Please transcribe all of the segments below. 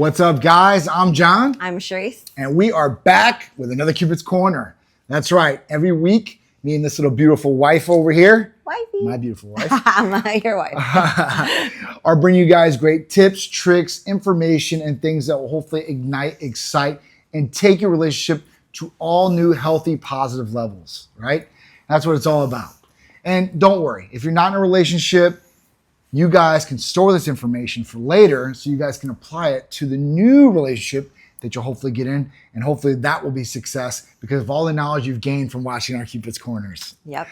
What's up, guys? I'm John. I'm Sharisse. And we are back with another Cupid's Corner. That's right. Every week, me and this little beautiful wife over here, Wifey. my beautiful wife, Your wife. are bringing you guys great tips, tricks, information, and things that will hopefully ignite, excite, and take your relationship to all new, healthy, positive levels, right? That's what it's all about. And don't worry, if you're not in a relationship, you guys can store this information for later so you guys can apply it to the new relationship that you'll hopefully get in, and hopefully that will be success because of all the knowledge you've gained from watching our Cupid's Corners. Yep.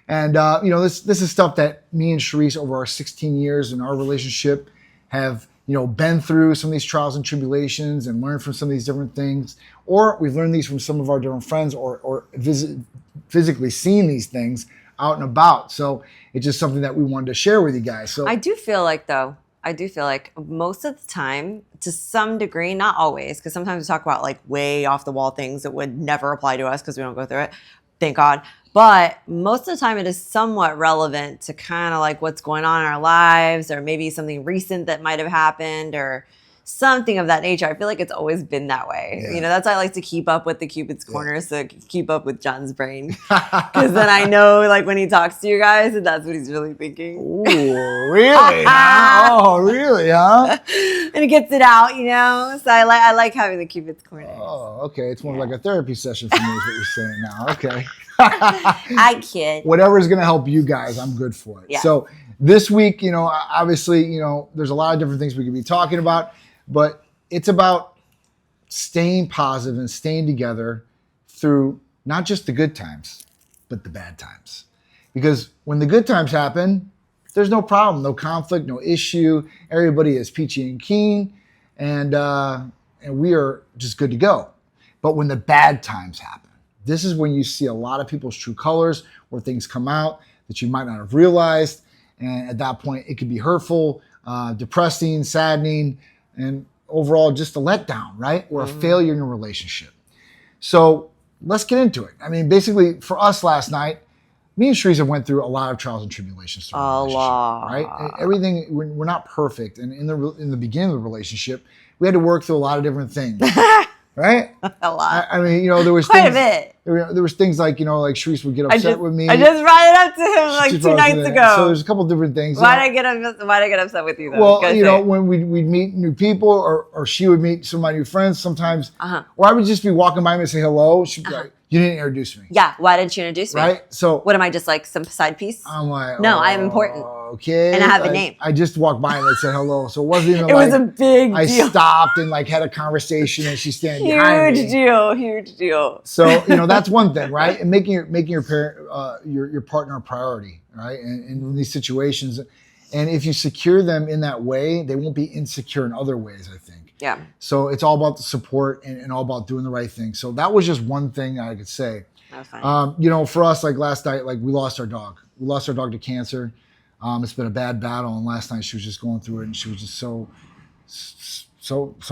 And this is stuff that me and Sharisse over our 16 years in our relationship have been through some of these trials and tribulations and learned from some of these different things, or we've learned these from some of our different friends or physically seen these things out and about. So it's just something that we wanted to share with you guys. So I do feel like most of the time, to some degree, not always, because sometimes we talk about like way off the wall things that would never apply to us because we don't go through it. Thank God. But most of the time it is somewhat relevant to kind of like what's going on in our lives, or maybe something recent that might have happened or something of that nature. I feel like it's always been that way. Yeah. That's why I like to keep up with the Cupid's Corners, to keep up with John's brain. Because then I know like when he talks to you guys, and that's what he's really thinking. Ooh, really? Huh? Oh, really, huh? And he gets it out, So I like having the Cupid's Corners. Oh, okay. It's more like a therapy session for me is what you're saying now. Okay. I kid. Whatever is going to help you guys, I'm good for it. Yeah. So this week, obviously, there's a lot of different things we could be talking about, but it's about staying positive and staying together through not just the good times, but the bad times. Because when the good times happen, there's no problem, no conflict, no issue. Everybody is peachy and keen, and we are just good to go. But when the bad times happen, this is when you see a lot of people's true colors, where things come out that you might not have realized. And at that point, it could be hurtful, depressing, saddening, and overall just a letdown, right? Or a failure in a relationship. So let's get into it. I mean, basically for us last night, me and Sharisse went through a lot of trials and tribulations through the relationship, right? Everything, we're not perfect. And in the beginning of the relationship, we had to work through a lot of different things. Right? A lot. I mean, there was quite things, a bit. There was things like, like Sharisse would get upset with me. I just brought it up to him like 2 nights ago. So there's a couple different things. Why'd I get upset with you though? Well, when we'd meet new people, or she would meet some of my new friends sometimes, or I would just be walking by and say hello. She'd be like, you didn't introduce me. Yeah, why didn't you introduce me? Right? So what am I, just like some side piece? I'm like, no, I'm important. Okay. And I have a name. I just walked by and they said hello. So it wasn't even it was a big deal. I stopped and like had a conversation and she's standing behind me. Huge deal. So, that's one thing, right? And making your parent, your partner a priority, right? And in these situations. And if you secure them in that way, they won't be insecure in other ways, I think. Yeah. So it's all about the support and all about doing the right thing. So that was just one thing I could say. That's fine. For us, like last night, like we lost our dog. We lost our dog to cancer. It's been a bad battle. And last night she was just going through it, and she was just so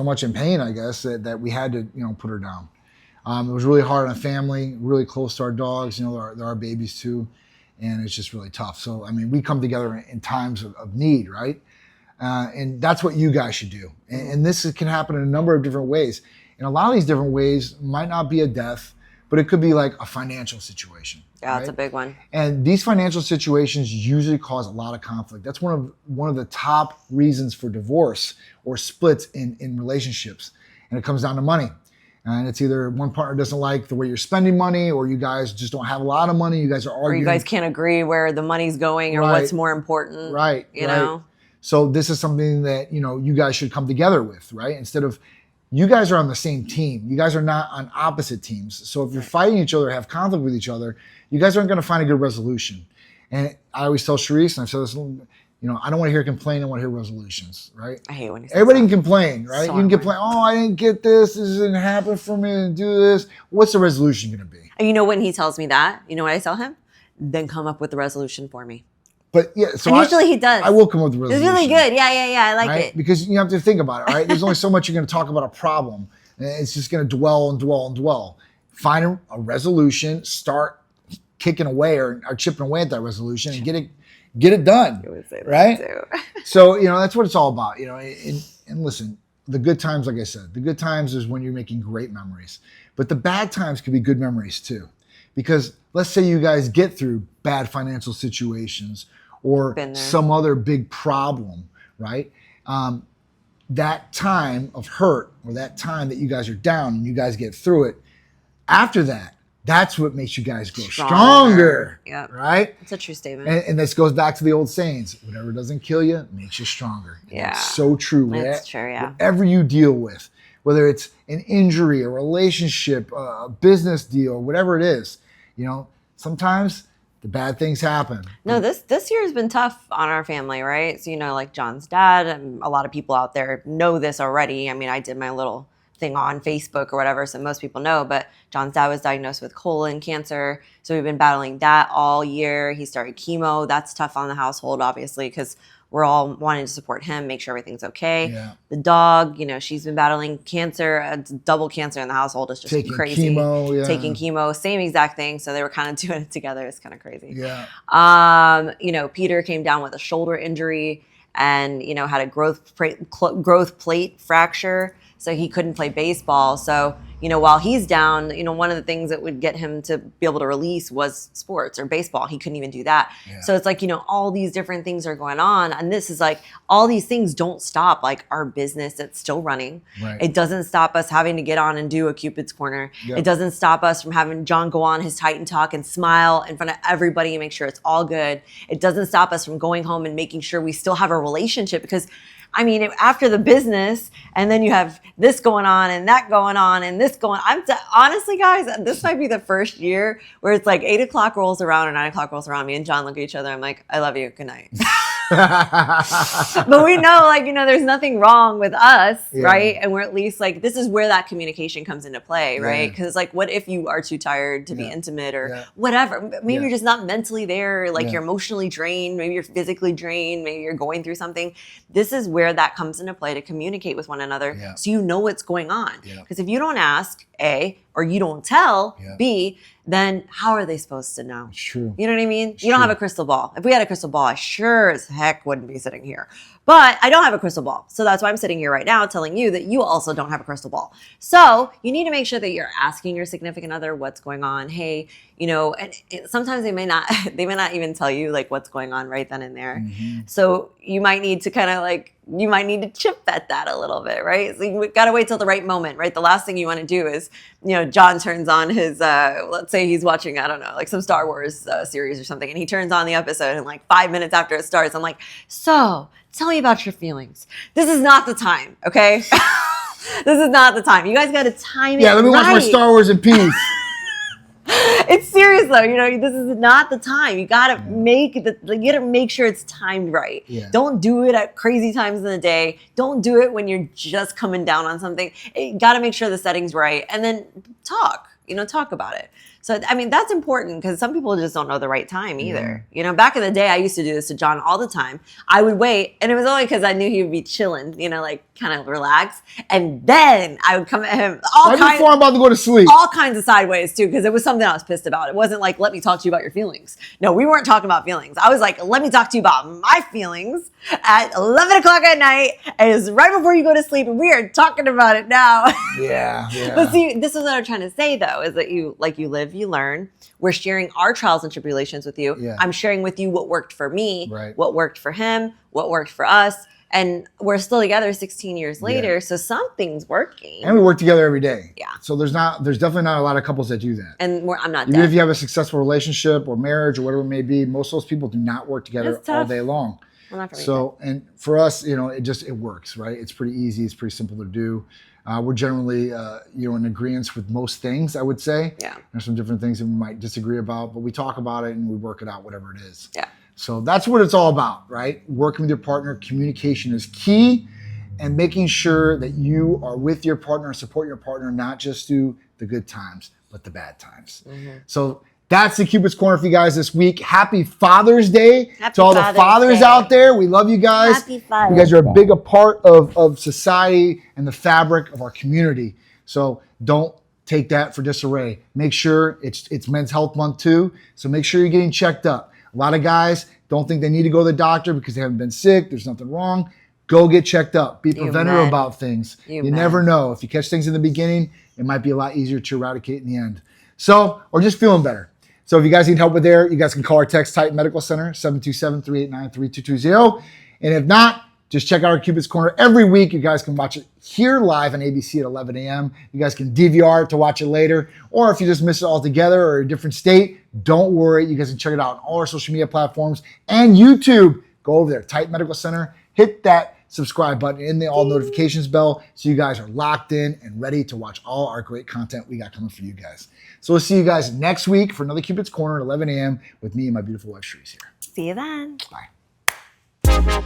much in pain, I guess, that we had to, put her down. It was really hard on the family, really close to our dogs. They're our babies too. And it's just really tough. So, I mean, we come together in times of need, right? And that's what you guys should do. And this can happen in a number of different ways. And a lot of these different ways might not be a death, but it could be like a financial situation. Yeah, that's a big one. And these financial situations usually cause a lot of conflict. That's one of the top reasons for divorce or splits in relationships. And it comes down to money. And it's either one partner doesn't like the way you're spending money, or you guys just don't have a lot of money. You guys are arguing. Or you guys can't agree where the money's going or what's more important. Right. You know? So this is something that, you guys should come together with, right? Instead of, you guys are on the same team. You guys are not on opposite teams. So if you're fighting each other, have conflict with each other, you guys aren't going to find a good resolution. And I always tell Sharisse, and I've said this, I don't want to hear complaining. I want to hear resolutions, right? I hate when you say everybody can complain, right? So you can complain, I didn't get this. This didn't happen for me to do this. What's the resolution going to be? And when he tells me that, you know what I tell him? Then come up with the resolution for me. But yeah, so and usually he does. I will come up with a resolution. It's really good. Yeah. I like it. Because you have to think about it, right? There's only so much you're going to talk about a problem. And it's just going to dwell and dwell and dwell. Find a resolution, start kicking away or chipping away at that resolution and get it done. You would say that right? too. So, that's what it's all about, and listen, the good times, like I said, the good times is when you're making great memories. But the bad times can be good memories too. Because let's say you guys get through bad financial situations or some other big problem, right? That time of hurt or that time that you guys are down and you guys get through it, after that, that's what makes you guys grow stronger. Yep. Right? It's a true statement. And this goes back to the old sayings, whatever doesn't kill you makes you stronger. Yeah. It's so true. That's true, yeah. Whatever you deal with, whether it's an injury, a relationship, a business deal, whatever it is, sometimes the bad things happen. No, this year has been tough on our family, right? So, like John's dad, and a lot of people out there know this already. I mean, I did my little thing on Facebook or whatever, so most people know, but John's dad was diagnosed with colon cancer. So we've been battling that all year. He started chemo. That's tough on the household, obviously, because we're all wanting to support him, make sure everything's okay. Yeah. The dog, she's been battling cancer, double cancer in the household. It's just crazy. Taking chemo, same exact thing. So they were kind of doing it together. It's kind of crazy. Yeah. Peter came down with a shoulder injury and, had a growth plate fracture. So he couldn't play baseball. So, while he's down, one of the things that would get him to be able to release was sports or baseball. He couldn't even do that. Yeah. So it's like, all these different things are going on. And this is like, all these things don't stop like our business that's still running. Right. It doesn't stop us having to get on and do a Cupid's Corner. Yep. It doesn't stop us from having John go on his Titan Talk and smile in front of everybody and make sure it's all good. It doesn't stop us from going home and making sure we still have a relationship, because after the business, and then you have this going on and that going on and this going, honestly, guys, this might be the first year where it's like 8 o'clock rolls around or 9 o'clock rolls around. Me and John look at each other. I'm like, I love you. Good night. But we know, there's nothing wrong with us, right? And we're at least like, this is where that communication comes into play, right? Because it's like, what if you are too tired to be intimate or whatever? Maybe you're just not mentally there. Like you're emotionally drained. Maybe you're physically drained. Maybe you're going through something. This is where that comes into play, to communicate with one another so you know what's going on. Because if you don't ask, A, or you don't tell, B, then how are they supposed to know? It's true. You know what I mean? You don't have a crystal ball. If we had a crystal ball, I sure as heck wouldn't be sitting here. But I don't have a crystal ball. So that's why I'm sitting here right now telling you that you also don't have a crystal ball. So you need to make sure that you're asking your significant other what's going on. Hey, and sometimes they may not even tell you like what's going on right then and there. Mm-hmm. So you might need to you might need to chip at that a little bit, right? So you got to wait till the right moment, right? The last thing you want to do is, John turns on his, let's say he's watching, I don't know, like some Star Wars series or something, and he turns on the episode and like 5 minutes after it starts, I'm like, so tell me about your feelings. This is not the time, okay? This is not the time. You guys got to time it right. Yeah, let me watch my Star Wars in peace. It's serious though, this is not the time. You gotta make sure it's timed right. Yeah. Don't do it at crazy times in the day. Don't do it when you're just coming down on something. You gotta make sure the setting's right, and then talk about it. So, that's important, because some people just don't know the right time either. Back in the day, I used to do this to John all the time. I would wait, and it was only because I knew he would be chilling, kind of relax. And then I would come at him before I'm about to go to sleep. All kinds of sideways, too, because it was something I was pissed about. It wasn't like, let me talk to you about your feelings. No, we weren't talking about feelings. I was like, let me talk to you about my feelings at 11 o'clock at night. And it's right before you go to sleep, and we are talking about it now. Yeah. But see, this is what I'm trying to say, though, is that you live, you learn. We're sharing our trials and tribulations with you. Yeah. I'm sharing with you what worked for me, what worked for him, what worked for us. And we're still together 16 years later, so something's working. And we work together every day. Yeah. So there's definitely not a lot of couples that do that. And I'm not Even if you have a successful relationship or marriage or whatever it may be, most of those people do not work together all day long. Well, not for me. So, and for us, it works, right? It's pretty easy. It's pretty simple to do. We're generally, in agreement with most things, I would say. Yeah. There's some different things that we might disagree about, but we talk about it and we work it out, whatever it is. Yeah. So that's what it's all about, right? Working with your partner, communication is key, and making sure that you are with your partner and support your partner, not just through the good times, but the bad times. Mm-hmm. So that's the Cupid's Corner for you guys this week. Happy Father's Day to all the fathers out there. We love you guys. Happy Father's You guys are a big part of society and the fabric of our community. So don't take that for disarray. Make sure it's Men's Health Month too. So make sure you're getting checked up. A lot of guys don't think they need to go to the doctor because they haven't been sick. There's nothing wrong. Go get checked up. Be You preventative men. about things. You You men. never know. If you catch things in the beginning, it might be a lot easier to eradicate in the end. So, or just feeling better. So if you guys need help with there, you guys can call or text Titan Medical Center, 727-389-3220. And if not, just check out our Cupid's Corner every week. You guys can watch it here live on ABC at 11 a.m. You guys can DVR it to watch it later. Or if you just miss it altogether or a different state, don't worry. You guys can check it out on all our social media platforms and YouTube. Go over there, Titan Medical Center. Hit that subscribe button and the all notifications bell so you guys are locked in and ready to watch all our great content we got coming for you guys. So we'll see you guys next week for another Cupid's Corner at 11 a.m. with me and my beautiful wife, Sharisse here. See you then. Bye.